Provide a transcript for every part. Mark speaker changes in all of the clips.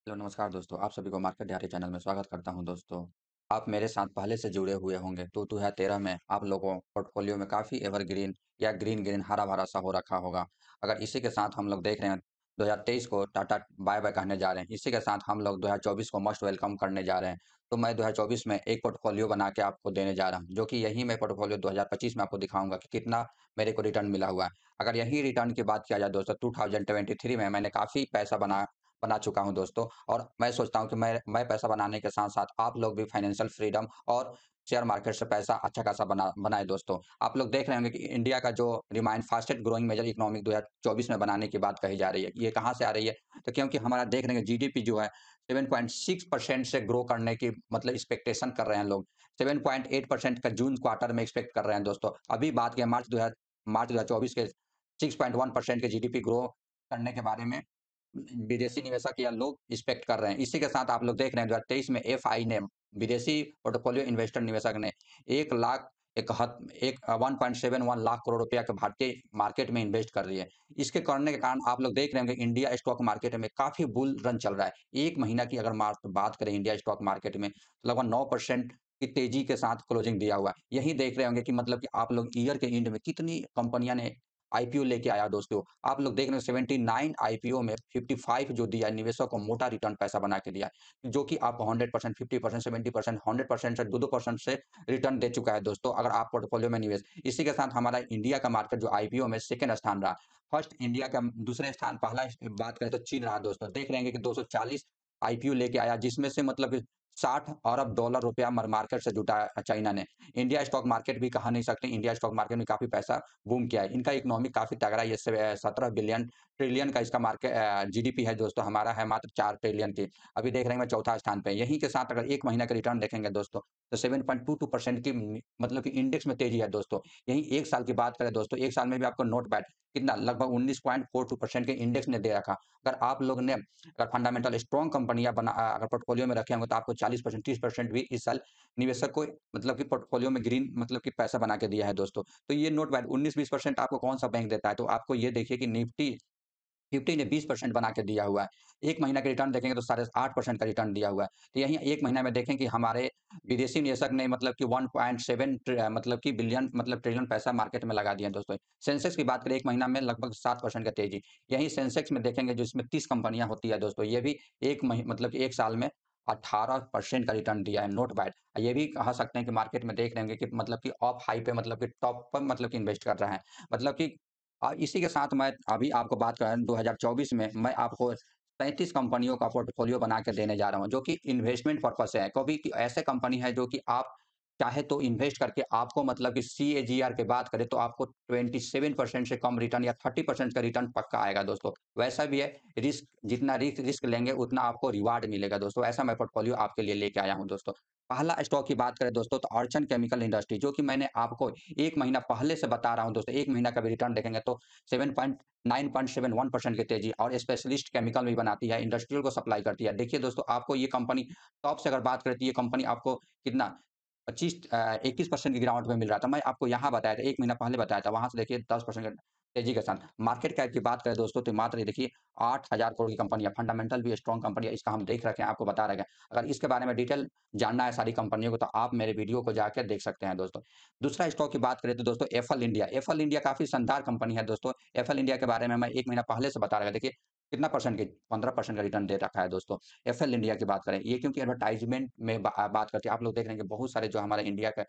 Speaker 1: Hello नमस्कार दोस्तों, आप सभी को मार्केट डिहारी चैनल में स्वागत करता हूं दोस्तों। आप मेरे साथ पहले से जुड़े हुए होंगे तो 2013 में आप लोगों पोर्टफोलियो में काफ़ी एवरग्रीन या ग्रीन ग्रीन हरा-भरा सा हो रखा होगा। अगर इसी के साथ हम लोग देख रहे हैं 2023 को टाटा बाय-बाय कहने जा रहे हैं। इसी के साथ हम लोग 2024 को मस्ट वेलकम करने जा रहे हैं। तो मैं 2024 में एक पोर्टफोलियो बना के आपको देने जा रहा हूँ, जो कि यही मैं पोर्टफोलियो 2025 में आपको दिखाऊँगा कि कितना मेरे को रिटर्न मिला हुआ है। अगर यही रिटर्न की बात किया जाए दोस्तों 2023 में मैंने काफ़ी पैसा बना बना चुका हूँ दोस्तों। और मैं सोचता हूँ कि मैं पैसा बनाने के साथ-साथ आप लोग भी फाइनेंशियल फ्रीडम और शेयर मार्केट से पैसा अच्छा खासा बनाएँ दोस्तों। आप लोग देख रहे होंगे कि इंडिया का जो remind fastest growing major economic 2024 में बनाने की बात कही जा रही है। ये कहाँ से आ रही है? तो क्योंकि हमारा देख रहे हैं जीडीपी जो है 7.6% से ग्रो करने की मतलब एक्सपेक्टेशन कर रहे हैं लोग। 7.8% का जून क्वार्टर में एक्सपेक्ट कर रहे हैं दोस्तों। अभी बात की मार्च 2024 के 6.1% के जीडीपी ग्रो करने के बारे में विदेशी निवेशक या लोग एक्सपेक्ट कर रहे हैं। इसी के साथ आप लोग देख रहे हैं 2023 में एफआई ने विदेशी पोर्टफोलियो इन्वेस्टर निवेशक ने 1 लाख इकहत एक 1.71 लाख करोड़ रुपया के भारतीय मार्केट में इन्वेस्ट कर रही है। इसके करने के कारण आप लोग देख रहे होंगे इंडिया स्टॉक मार्केट में काफ़ी बुल रन चल रहा है। 1 महीना की अगर बात करें इंडिया स्टॉक मार्केट में तो लगभग 9% की तेज़ी के साथ क्लोजिंग दिया हुआ है। यही देख रहे होंगे कि मतलब कि आप लोग ईयर के एंड में कितनी कंपनियाँ ने आईपीओ लेके आया दोस्तों। आप लोग देख रहे हैं 79 आईपीओ में 55 जो दिया है निवेशक को मोटा रिटर्न पैसा बना के दिया है, जो कि आपको 100%, 50%, 70%, 100% से 2-2% से रिटर्न दे चुका है दोस्तों, अगर आप पोर्टफोलियो में निवेश। इसी के साथ हमारा इंडिया का मार्केट जो आईपीओ में सेकंड स्थान रहा। फर्स्ट इंडिया का दूसरे स्थान पहला बात करें तो चीन रहा दोस्तों। देख रहे हैं कि 240 आईपीओ लेके आया, जिसमें से मतलब 60 अरब डॉलर रुपया मार्केट से जुटा है चाइना ने। इंडिया स्टॉक मार्केट भी कहा नहीं सकते, इंडिया स्टॉक मार्केट में काफ़ी पैसा बूम किया है। इनका इकोनॉमी काफ़ी तगड़ा है, ये 17 बिलियन ट्रिलियन का इसका मार्केट जीडीपी है दोस्तों, हमारा है मात्र 4 ट्रिलियन की। अभी देख रहे हैं मैं चौथा स्थान पे। यहीं के साथ अगर 1 महीने का रिटर्न देखेंगे दोस्तों, तो 7.22% की मतलब कि इंडेक्स में तेज़ी है दोस्तों। यहीं 1 साल की बात करें दोस्तों, 1 साल में भी आपको नोट बैड कितना लगभग 19.42% के इंडेक्स ने दे रखा। अगर आप लोग ने अगर फंडामेंटल स्ट्रॉन्ग कंपनियाँ अगर पोर्टफोलियो में रखे होंगे तो आपको 40%, 30% भी इस साल निवेशक को मतलब कि पोर्टफोलियो में ग्रीन मतलब कि पैसा बना के दिया है दोस्तों। तो ये नोट बैड 19-20% आपको कौन-सा बैंक देता है? तो आपको ये देखिए कि निफ्टी 50 ने 20% बना के दिया हुआ है। 1 महीना का रिटर्न देखेंगे तो साढ़े 8% का रिटर्न दिया हुआ है। तो यहीं 1 महीना में देखें कि हमारे विदेशी निवेशक ने मतलब कि 1.7 मतलब कि बिलियन मतलब ट्रिलियन पैसा मार्केट में लगा दिया है दोस्तों। सेंसेक्स की बात करें 1 महीना में लगभग 7% का तेज़ी। यहीं सेंसेक्स में देखेंगे जो इसमें 30 कंपनियाँ होती है दोस्तों, ये भी 1 साल में 18% का रिटर्न दिया है, नॉट बैड। ये भी कह सकते हैं कि मार्केट में देख रहे होंगे कि मतलब कि ऑफ हाई पे मतलब कि टॉप पर मतलब कि इन्वेस्ट कर रहे हैं। मतलब कि इसी के साथ मैं अभी आपको बात करें 2024 में मैं आपको 35 कंपनियों का पोर्टफोलियो बना के देने जा रहा हूँ, जो कि इन्वेस्टमेंट पर्पज़ से है। कभी कि ऐसे कंपनी है जो कि आप चाहे तो इन्वेस्ट करके आपको मतलब कि सीएजीआर की बात करें तो आपको 27% से कम रिटर्न या 30% का रिटर्न पक्का आएगा दोस्तों। वैसा भी है, रिस्क जितना रिस्क लेंगे उतना आपको रिवार्ड मिलेगा दोस्तों। ऐसा मैं पोर्टफोलियो आपके लिए लेके आया हूँ दोस्तों। पहला स्टॉक की बात करें दोस्तों तो अर्चन केमिकल इंडस्ट्री, जो कि मैंने आपको 1 महीना पहले से बता रहा हूँ दोस्तों। 1 महीना का भी रिटर्न देखेंगे तो 9.71% की तेज़ी, और स्पेशलिस्ट केमिकल भी बनाती है, इंडस्ट्रियल को सप्लाई करती है। देखिए दोस्तों, आपको ये कंपनी टॉप से अगर बात करें तो ये कंपनी आपको कितना 21% की गिरावट में मिल रहा था। मैं आपको यहाँ बताया था, 1 महीना पहले बताया था, वहाँ से देखिए 10% का तेज़ी के साथ। मार्केट कैप की बात करें दोस्तों तो मात्र ये देखिए 8,000 करोड़ की कंपनी है, फंडामेंटल भी स्ट्रॉन्ग कंपनी है, इसका हम देख रखे हैं, आपको बता रहे हैं। अगर इसके बारे में डिटेल जानना है सारी कंपनियों को तो आप मेरे वीडियो को जाकर देख सकते हैं दोस्तों। दूसरा स्टॉक की बात करें तो दोस्तों एफल इंडिया। एफल इंडिया काफ़ी शानदार कंपनी है दोस्तों। एफल इंडिया के बारे में मैं 1 महीना पहले से बता रहा था। देखिए कितना परसेंट की 15% का रिटर्न दे रखा है दोस्तों। एफएल इंडिया की बात करें, ये क्योंकि एडवर्टाइज़मेंट में बात करती है। आप लोग देख रहे हैं कि बहुत सारे जो हमारे इंडिया का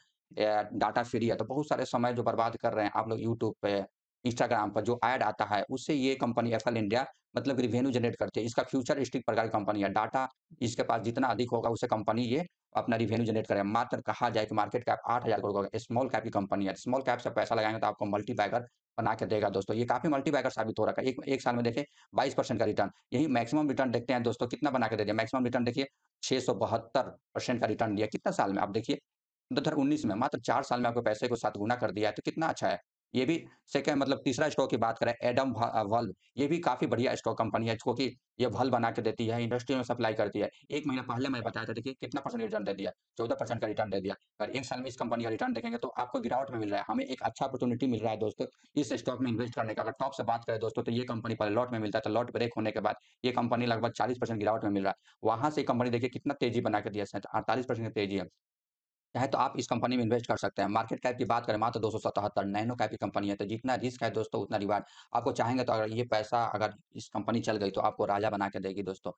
Speaker 1: डाटा फ्री है, तो बहुत सारे समय जो बर्बाद कर रहे हैं आप लोग यूट्यूब पे, इंस्टाग्राम पर जो ऐड आता है, उससे ये कंपनी एफएल इंडिया मतलब रिवेन्यू जनरेट करती है। इसका फ्यूचरिस्टिक प्रकार की कंपनी है। डाटा इसके पास जितना अधिक होगा, उससे कंपनी ये अपना रिवेन्यू जनरेट करेगा। मात्र कहा जाए कि मार्केट कैप 8,000 करोड़ का स्मॉल कैप की कंपनी है। स्मॉल कैप से पैसा लगाएँगे तो आपको मल्टी बैगर बना के देगा दोस्तों। ये काफ़ी मल्टी बैगर साबित हो रखा है। एक साल में देखिए 22% का रिटर्न। यही मैक्सिमम रिटर्न देखते हैं दोस्तों, कितना बना के दे दिया। मैक्सिमम रिटर्न देखिए 672% का रिटर्न दिया। कितना साल में? आप देखिए 2019 में मात्र 4 साल में आपके पैसे को 7 गुना कर दिया है, तो कितना अच्छा है। ये भी सेकंड मतलब तीसरा स्टॉक की बात करें वल्व, ये भी काफ़ी बढ़िया स्टॉक कंपनी है, क्योंकि ये वल्व बना के देती है, इंडस्ट्री में सप्लाई करती है। 1 महीना पहले मैं बताया था, देखिए कितना परसेंट रिटर्न दे दिया, 14% का रिटर्न दे दिया। अगर 1 साल में इस कंपनी का रिटर्न देखेंगे तो आपको गिरावट में मिल रहा है। हमें एक अच्छा अपॉर्च्युनिटी मिल रहा है दोस्तों, इस स्टॉक में इन्वेस्ट करने का। अगर टॉप से बात करें दोस्तों, तो ये कंपनी पहले लॉट में मिलता है, तो लॉट ब्रेक होने के बाद ये कंपनी लगभग 40% गिरावट में मिल रहा है। वहाँ से कंपनी देखिए कितना तेज़ी बना के दिया है, 48% की तेज़ी है। चाहे तो आप इस कंपनी में इन्वेस्ट कर सकते हैं। मार्केट कैप की बात करें मात्र 277, नैनो कैप की कंपनी है, तो जितना रिस्क है दोस्तों उतना रिवार्ड। आपको चाहेंगे तो अगर ये पैसा अगर इस कंपनी चल गई तो आपको राजा बना के देगी दोस्तों।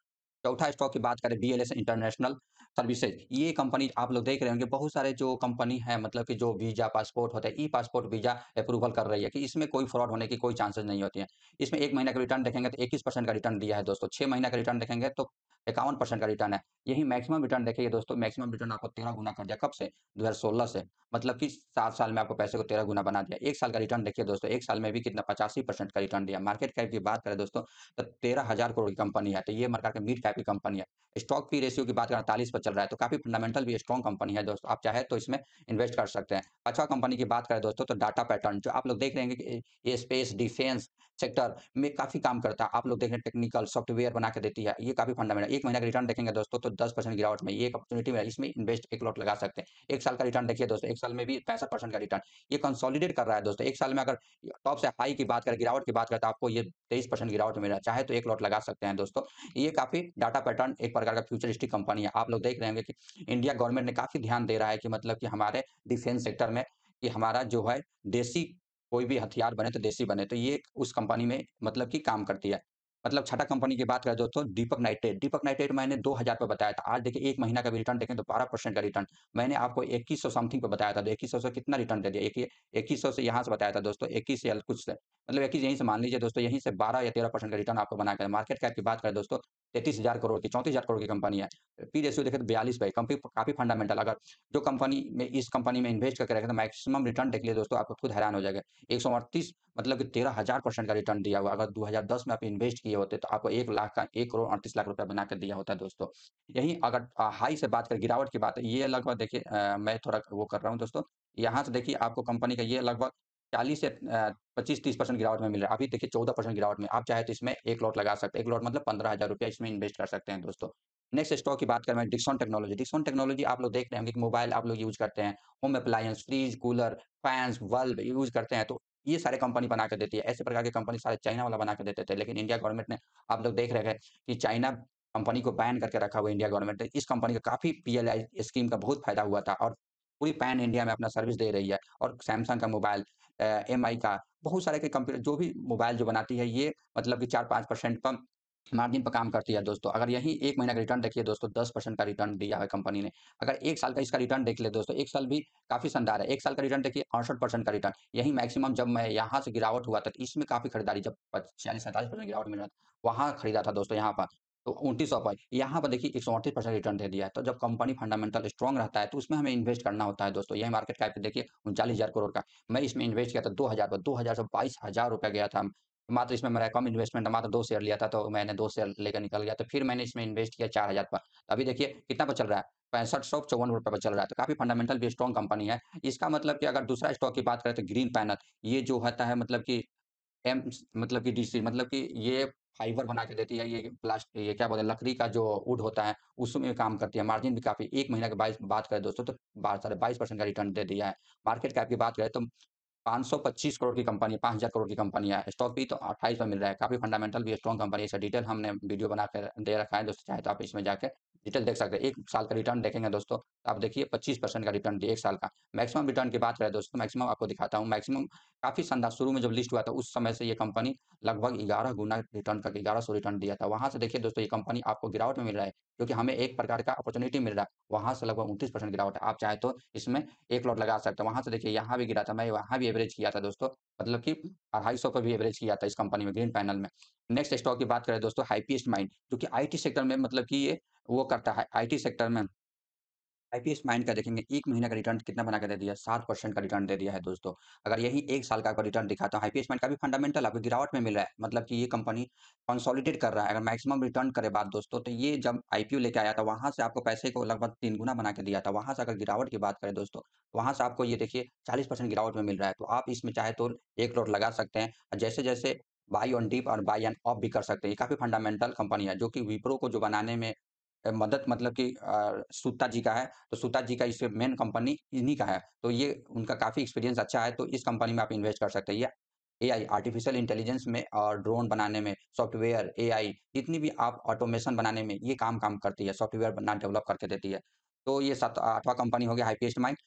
Speaker 1: चौथा स्टॉक की बात करें बीएलएस इंटरनेशनल सर्विसेज, ये कंपनी आप लोग देख रहे होंगे, बहुत सारे जो कंपनी है मतलब कि जो वीज़ा पासपोर्ट होता है, ई पासपोर्ट वीज़ा अप्रूवल कर रही है कि इसमें कोई फ्रॉड होने की कोई चांसेस नहीं होती है। इसमें 1 महीने का रिटर्न देखेंगे तो 21% का रिटर्न दिया है दोस्तों, 6 महीने का रिटर्न देखेंगे तो 51% का रिटर्न है। यही मैक्सिमम रिटर्न देखिए दोस्तों, मैक्सिमम रिटर्न आपको 13 गुना कर दिया, कब से? 2016 से, मतलब कि 7 साल में आपको पैसे को 13 गुना बना दिया। 1 साल का रिटर्न देखिए दोस्तों, 1 साल में भी कितना 85% का रिटर्न दिया। मार्केट कैप की बात करें दोस्तों, तो 13,000 करोड़ की कंपनी है, तो ये मार्केट के मिड कैप की कंपनी है। स्टॉक पी रेशियो की बात करें 48 पर चल रहा है, तो काफ़ी फंडामेंटल भी स्ट्रॉन्ग कंपनी है दोस्तों, आप चाहे तो इसमें इन्वेस्ट कर सकते हैं। पाँचवा कंपनी की बात करें दोस्तों, तो डाटा पैटर्न, जो आप लोग देख रहे हैं कि ये स्पेस, डिफेंस सेक्टर में काफ़ी काम करता है। आप लोग देख रहे हैं टेक्निकल सॉफ्टवेयर बना के देती है, ये काफ़ी फंडामेंटल। 1 महीने का रिटर्न देखेंगे दोस्तों, तो 10% गिरावट में ये एक अपॉर्च्युनिटी में है, इसमें इन्वेस्ट एक लॉट लगा सकते हैं। 1 साल का रिटर्न देखिए दोस्तों, 1 साल में भी 65% का रिटर्न। ये कंसोलिडेट कर रहा है दोस्तों। 1 साल में अगर टॉप से हाई की बात करें, गिरावट की बात करें, तो आपको ये 23% गिरावट मिल रहा है। चाहे तो एक लॉट लगा सकते हैं दोस्तों। ये काफ़ी डाटा पैटर्न एक प्रकार का फ्यूचरिस्टिक कंपनी है। आप लोग देख रहे होंगे कि इंडिया गवर्नमेंट ने काफ़ी ध्यान दे रहा है कि मतलब कि हमारे डिफेंस सेक्टर में कि हमारा जो है देसी कोई भी हथियार बने तो देसी बने। तो ये उस कंपनी में मतलब कि काम करती है। मतलब छठा कंपनी की बात करें दोस्तों, दीपक नाइट्रेट। दीपक नाइट्रेट मैंने 2000 पे बताया था। आज देखिए 1 महीना का भी रिटर्न देखें तो 12% का रिटर्न। मैंने आपको 2100 समथिंग पे बताया था, तो 2100 से कितना रिटर्न दे दिया? 2100 से यहाँ से बताया था दोस्तों 21 या कुछ से, मतलब 21 यहीं से मान लीजिए दोस्तों, यहीं से 12 या 13% का रिटर्न आपको बना के मार्केट कैप की बात करें दोस्तों, 33,000 करोड़ की, 34,000 करोड़ की कंपनी है। पी रेशियो देखें तो 42 पे, कंपनी काफ़ी फंडामेंटल। अगर जो कंपनी में इस कंपनी में इन्वेस्ट करके रखें तो मैक्सिमम रिटर्न देख लिए दोस्तों, आपको खुद हैरान हो जाएगा। 138 मतलब कि 13,000% का रिटर्न दिया हुआ। अगर 2010 में आप इन्वेस्ट किए होते तो आपको 1 लाख का 1 करोड़ 38 लाख रुपया बना के दिया होता दोस्तों। यही अगर हाई से बात करें, गिरावट की बात है, ये लगभग देखिए मैं थोड़ा वो कर रहा हूँ दोस्तों। यहाँ से देखिए आपको कंपनी का ये लगभग 40 से 25-30% गिरावट में मिल रहा है। अभी देखिए 14% गिरावट में। आप चाहे तो इसमें 1 लॉट लगा सकते हैं। 1 लॉट मतलब 15,000 रुपया इसमें इन्वेस्ट कर सकते हैं दोस्तों। नेक्स्ट स्टॉक की बात करें मैं, डिक्सन टेक्नोलॉजी। डिक्सन टेक्नोलॉजी आप लोग देख रहे होंगे कि मोबाइल आप लोग यूज़ करते हैं, home appliance, fridge, cooler, fans, bulb use करते हैं, तो ये सारे कंपनी बना के देती है। ऐसे प्रकार की कंपनी सारे चाइना वाला बना के देते थे, लेकिन इंडिया गवर्नमेंट ने, आप लोग देख रहे हैं कि चाइना कंपनी को बैन करके रखा हुआ है इंडिया गवर्नमेंट ने। इस कंपनी का काफ़ी पीएलआई स्कीम का बहुत फायदा हुआ था, और पूरी पैन इंडिया में अपना सर्विस दे रही है। और सैमसंग का मोबाइल, एमआई का, बहुत सारे के कंप्यूटर जो भी मोबाइल जो बनाती है, ये मतलब कि 4-5% कम मार्जिन पर काम करती है दोस्तों। अगर यही 1 महीना का रिटर्न देखिए दोस्तों, 10% का रिटर्न दिया है कंपनी ने। अगर 1 साल का इसका रिटर्न देख ले दोस्तों, 1 साल भी काफ़ी शानदार है। 1 साल का रिटर्न देखिए 68% का रिटर्न। यही मैक्सिमम जब मैं यहाँ से गिरावट हुआ था, तो इसमें काफ़ी खरीदारी, जब 46-47% गिरावट मिल रहा था, वहाँ खरीदा था दोस्तों यहाँ पर। तो 2900 पर, यहाँ पर देखिए 138% रिटर्न दे दिया है। तो जब कंपनी फंडामेंटल स्ट्रॉन्ग रहता है, तो उसमें हमें इन्वेस्ट करना होता है दोस्तों। यही मार्केट कैप देखिए 39,000 करोड़ का। मैं इसमें इन्वेस्ट किया था 2000 पर, 2000 से 22,000 रुपया गया था। मात्र इसमें मेरा कम इन्वेस्टमेंट है, मात्र 2 शेयर लिया था, तो मैंने 2 शेयर लेकर निकल गया। तो फिर मैंने इसमें इन्वेस्ट किया 4,000 पर। अभी देखिए कितना पर चल रहा है, 6554 रुपए पर चल रहा है। तो काफ़ी फंडामेंटल भी स्ट्रॉन्ग कंपनी है। इसका मतलब कि अगर दूसरा स्टॉक की बात करें तो ग्रीन पैनल, ये जो होता है मतलब कि मतलब कि डीसी, मतलब कि ये फाइबर बना के देती है, ये क्या बोलते हैं, लकड़ी का जो वुड होता है, उसमें काम करती है। मार्जिन भी काफ़ी, 1 महीने के 22 बात करें दोस्तों, तो साढ़े 22% का रिटर्न दे दिया है। मार्केट कैप की बात करें तो 525 करोड़ की कंपनी, 5,000 करोड़ की कंपनी है। स्टॉक भी तो 28 पे मिल रहा है। काफ़ी फंडामेंटल भी स्ट्रॉन्ग कंपनी है। इसका डिटेल हमने वीडियो बना के दे रखा है दोस्तों, चाहे तो आप इसमें जाके डिटेल देख सकते हैं। 1 साल का रिटर्न देखेंगे दोस्तों, तो आप देखिए 25% का रिटर्न दिए 1 साल का। मैक्सिमम रिटर्न की बात करें दोस्तों, मैक्सिमम आपको दिखाता हूँ। मैक्सिमम काफ़ी शानदार, शुरू में जब लिस्ट हुआ था, उस समय से ये कंपनी लगभग 11 गुना रिटर्न करके 1100 रिटर्न दिया था। वहाँ से देखिए दोस्तों, ये कंपनी आपको गिरावट में मिल रहा है, क्योंकि हमें एक प्रकार का अपॉर्च्युनिटी मिल रहा है। वहाँ से लगभग 29% गिरावट है। आप चाहे तो इसमें 1 लॉट लगा सकते हैं। वहाँ से देखिए यहाँ भी गिरा था, मैं वहाँ भी एवरेज किया था दोस्तों, मतलब कि 250 पे भी एवरेज किया था इस कंपनी में, ग्रीन पैनल में। नेक्स्ट स्टॉक की बात करें दोस्तों, हाइपिस्ट माइंड, जो कि आईटी सेक्टर में मतलब कि ये वो करता है, आईटी सेक्टर में आईपीएस माइंड का देखेंगे 1 महीने का रिटर्न कितना बना के दे दिया, 7% का रिटर्न दे दिया है दोस्तों। अगर यही 1 साल का आपको रिटर्न दिखाता हूँ, आईपीएस माइंड का भी फंडामेंटल आपको गिरावट में मिल रहा है। मतलब कि ये कंपनी कंसोलिडेट कर रहा है। अगर मैक्सिमम रिटर्न करे बात दोस्तों, तो ये जब आईपीओ लेके आया था, वहाँ से आपको पैसे को लगभग 3 गुना बना के दिया था। वहाँ से अगर गिरावट की बात करें दोस्तों, वहाँ से आपको ये देखिए 40% गिरावट में मिल रहा है। तो आप इसमें चाहे तो 1 करोड़ लगा सकते हैं। जैसे-जैसे बाय ऑन डिप और बाय एंड ऑफ भी कर सकते हैं। ये काफ़ी फंडामेंटल कंपनी है, जो कि विप्रो को जो बनाने में मदद मतलब कि सूता जी का है, तो सूता जी का इससे मेन कंपनी इन्हीं का है। तो ये उनका काफ़ी एक्सपीरियंस अच्छा है, तो इस कंपनी में आप इन्वेस्ट कर सकते हैं। या एआई आर्टिफिशियल इंटेलिजेंस में और ड्रोन बनाने में, सॉफ्टवेयर, एआई जितनी भी आप ऑटोमेशन बनाने में ये काम करती है, सॉफ्टवेयर बना डेवलप करके देती है। तो ये 8वाँ कंपनी हो गया हाईएस्ट माइंड।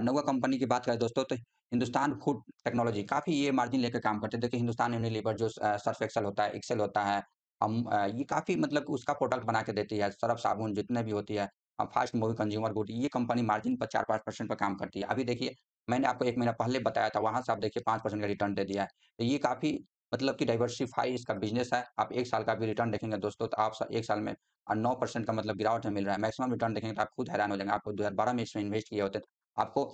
Speaker 1: 9वाँ कंपनी की बात करें दोस्तों, तो हिंदुस्तान फूड टेक्नोलॉजी काफ़ी ये मार्जिन लेकर काम करते हैं। देखिए हिंदुस्तान यूनिलीवर जो सर्फ एक्सेल होता है, एक्सेल होता है, ये काफ़ी मतलब उसका प्रोडक्ट बना के देती है, सर्फ़ साबुन जितने भी होती है, फास्ट मूविंग कंज्यूमर गुड, ये कंपनी मार्जिन पर 4-5% पे काम करती है। अभी देखिए, मैंने आपको 1 महीना पहले बताया था, वहाँ से आप देखिए 5% का रिटर्न दे दिया है। तो ये काफ़ी मतलब कि डाइवर्सिफ़ाई इसका बिज़नेस है। आप 1 साल का भी रिटर्न देखेंगे दोस्तों, तो आप 1 साल में 9% का मतलब गिरावट में मिल रहा है। मैक्सिमम रिटर्न देखेंगे तो आप खुद हैरान हो जाएँगे। आप 2012 में इसमें इन्वेस्ट किए होते, तो आपको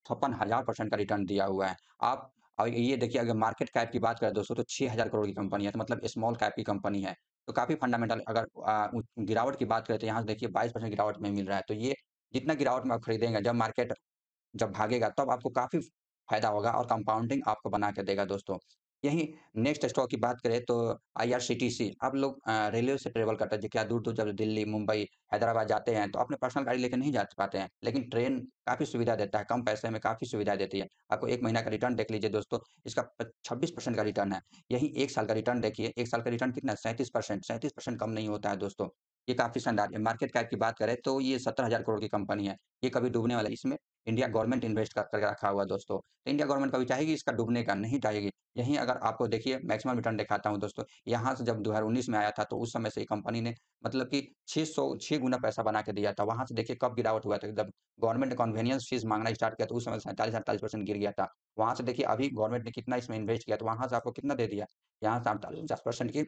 Speaker 1: 56,000% का रिटर्न दिया हुआ है। आप और ये देखिए अगर मार्केट कैप की बात करें दोस्तों, तो 6,000 करोड़ की कंपनी है, तो मतलब स्मॉल कैप की कंपनी है। तो काफ़ी फंडामेंटल अगर गिरावट की बात करें तो यहाँ से देखिए 22% गिरावट में मिल रहा है। तो ये जितना गिरावट में आप खरीदेंगे, जब मार्केट जब भागेगा तब आपको काफ़ी फ़ायदा होगा और कंपाउंडिंग आपको बना के देगा दोस्तों। यहीं नेक्स्ट स्टॉक की बात करें तो आईआरसीटीसी, आप लोग रेलवे से ट्रैवल करते हैं, क्या दूर-दूर जब दिल्ली, मुंबई, हैदराबाद जाते हैं तो अपने पर्सनल गाड़ी लेके नहीं जा पाते हैं। लेकिन ट्रेन काफ़ी सुविधा देता है, कम पैसे में काफ़ी सुविधा देती है। आपको 1 महीना का रिटर्न देख लीजिए दोस्तों, इसका 26% का रिटर्न है। यही 1 साल का रिटर्न देखिए, 1 साल का रिटर्न कितना है? 37%, 37% कम नहीं होता है दोस्तों। ये काफ़ी शानदार है। मार्केट कैप की बात करें तो ये 17,000 करोड़ की कंपनी है। ये कभी डूबने वाला है, इसमें इंडिया गवर्नमेंट इन्वेस्ट कर करके रखा हुआ है दोस्तों। तो इंडिया गवर्नमेंट कभी चाहेगी इसका डूबने का? नहीं चाहेगी। यहीं अगर आपको देखिए मैक्सिमम रिटर्न दिखाता हूँ दोस्तों, यहाँ से जब 2019 में आया था तो उस समय से ये कंपनी ने मतलब कि 6 गुना पैसा बना के दिया था। वहाँ से देखिए कब गिरावट हुआ था, जब गवर्नमेंट ने कन्वीनियंस फीस माँगना स्टार्ट किया तो उस समय 47-48% गिर गया था। वहाँ से देखिए अभी गवर्नमेंट ने कितना इसमें इन्वेस्ट किया, तो वहाँ से आपको कितना दे दिया? यहाँ से 48-49% की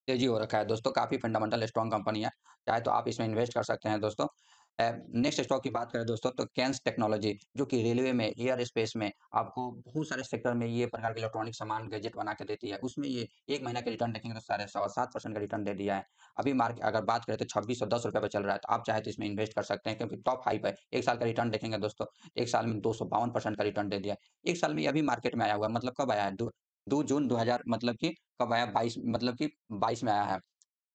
Speaker 1: तेज़ी हो रखा है दोस्तों, काफ़ी फंडामेंटल स्ट्रॉन्ग कंपनी है, चाहे तो आप इसमें इन्वेस्ट कर सकते हैं दोस्तों। नेक्स्ट स्टॉक की बात करें दोस्तों तो कैन्स टेक्नोलॉजी, जो कि रेलवे में, एयर स्पेस में आपको बहुत सारे सेक्टर में ये प्रकार के इलेक्ट्रॉनिक सामान, गैजेट बना के देती है। उसमें ये 1 महीना का रिटर्न देखेंगे तो साढ़े सवा 7% का रिटर्न दे दिया है। अभी अगर बात करें तो ₹2610 पे चल रहा है, तो आप चाहे तो इसमें इन्वेस्ट कर सकते हैं क्योंकि टॉप हाइप है। 1 साल का रिटर्न देखेंगे दोस्तों, 1 साल में 252% का रिटर्न दे दिया है। 1 साल में ये अभी मार्केट में आया हुआ है, मतलब कब आया है? 2 जून 2000 मतलब कि कब आया? 22 मतलब कि 22 में आया है।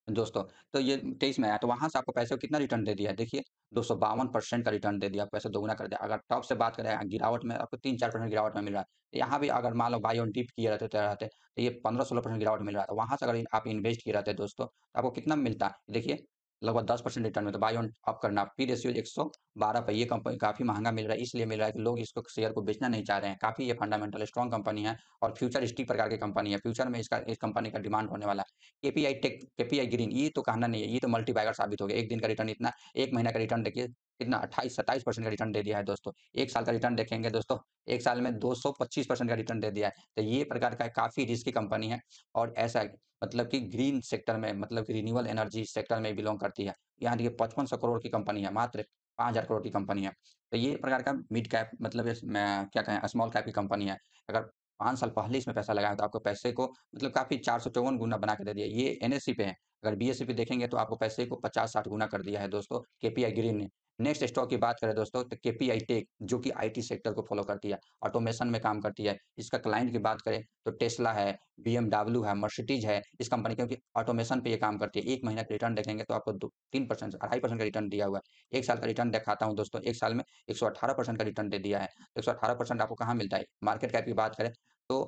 Speaker 1: दोस्तों, तो ये 23 में आया, तो वहाँ से आपको पैसे को कितना रिटर्न दे दिया है? देखिए, 252% का रिटर्न दे दिया, पैसे दोगुना कर दिया। अगर टॉप से बात करें गिरावट में आपको 3-4% गिरावट में मिल रहा है। यहाँ भी अगर मान लो बाय ऑन डिप किए रहते, तो ये 15-16% गिरावट मिल रहा था। वहाँ से अगर आप इन्वेस्ट किए रहते दोस्तों, तो आपको कितना मिलता? देखिए, लगभग 10% रिटर्न मिलता। बाय ऑन ऑफ करना, पी रेशियो 112 पे ये कंपनी काफ़ी महँगा मिल रहा है, इसलिए मिल रहा है कि लोग इसको शेयर को बेचना नहीं चाह रहे हैं। काफ़ी ये फंडामेंटल स्ट्रॉन्ग कंपनी है और फ्यूचरिस्टिक प्रकार की कंपनी है। फ्यूचर में इस कंपनी का डिमांड होने वाला है। केपीआई ग्रीन, ये तो कहना नहीं है, ये तो मल्टीबैगर साबित हो गया। 1 दिन का रिटर्न इतना, 1 महीना का रिटर्न देखिए कितना 28-27% का रिटर्न दे दिया है दोस्तों। 1 साल का रिटर्न देखेंगे दोस्तों, 1 साल में 225% का रिटर्न दे दिया है। तो ये प्रकार का काफ़ी रिस्की कंपनी है और ऐसा मतलब कि ग्रीन सेक्टर में मतलब कि रिन्यूएबल एनर्जी सेक्टर में बिलॉन्ग करती है। यहाँ देखिए 5500 करोड़ की कंपनी है, मात्र 5000 करोड़ की कंपनी है। तो ये प्रकार का मिड कैप मतलब क्या कहें स्मॉल कैप की कंपनी है। अगर 5 साल पहले इसमें पैसा लगाया तो आपको पैसे को मतलब काफ़ी 454 गुना बना के दे दिया। ये एनएसई पे है। अगर बीएसई पे देखेंगे तो आपको पैसे को 50-60 गुना कर दिया है दोस्तों केपीआई ग्रीन ने। नेक्स्ट स्टॉक की बात करें दोस्तों तो केपीआई टेक, जो कि आईटी सेक्टर को फॉलो करती है, ऑटोमेशन में काम करती है। इसका क्लाइंट की बात करें तो टेस्ला है, बीएमडब्ल्यू है, मर्सिडीज है, इस कंपनी क्योंकि ऑटोमेशन पे ये काम करती है। 1 महीना का रिटर्न देखेंगे तो आपको 3% 2.5% का रिटर्न दिया हुआ है। 1 साल का रिटर्न दिखाता हूँ दोस्तों, 1 साल में 118% का रिटर्न दे दिया है। 118% आपको कहाँ मिलता है? मार्केट कैप की बात करें तो